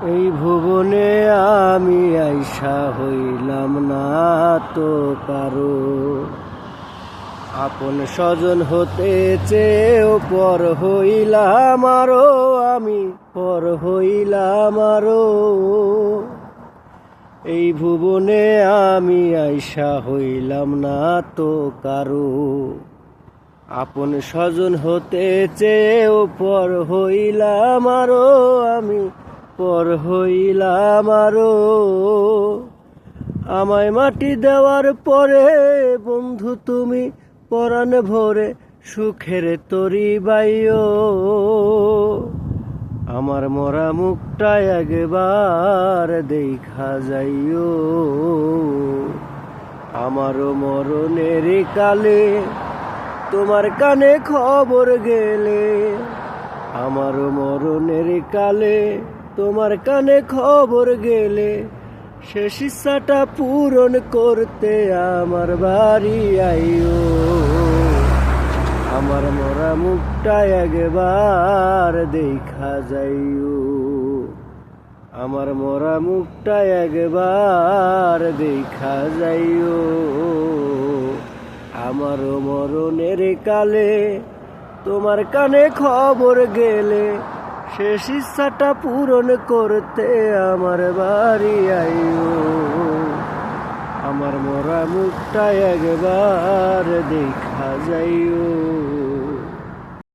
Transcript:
এই ভুবনে আমি আইসা হইলাম না তো কারো, আপন স্বজন হতে চেয়েও পর হইলাম আরো, আমি পর হইলাম আরো। এই ভুবনে আমি আইসা হইলাম না তো কারো, আপন স্বজন হতে চেয়েও পর হইলাম আরো, আমি পর হইলাম আরো। আমায় মাটি দেওয়ার পরে বন্ধু তুমি পরাণ ভরে সুখের তরি বাইও, আমার মরা মুখটা একবার দেখা যাইও। আমারও মরণের কালে তোমার কানে খবর গেলে, আমারও মরণের কালে তোমার কানে খবর গেলে, শেষ ইচ্ছাটা পূরণ করতে আমার বাড়ি আইও। আমার মরা মুখটা একবার দেখা যাইও, আমার মরা মুখটা একবার দেখা যাইও। আমারও মরণের কালে তোমার কানে খবর গেলে, শেষ ইচ্ছাটা পূরণ করতে আমার বাড়ি আইও। আমার মরা মুখটা একবার দেখা যাইও।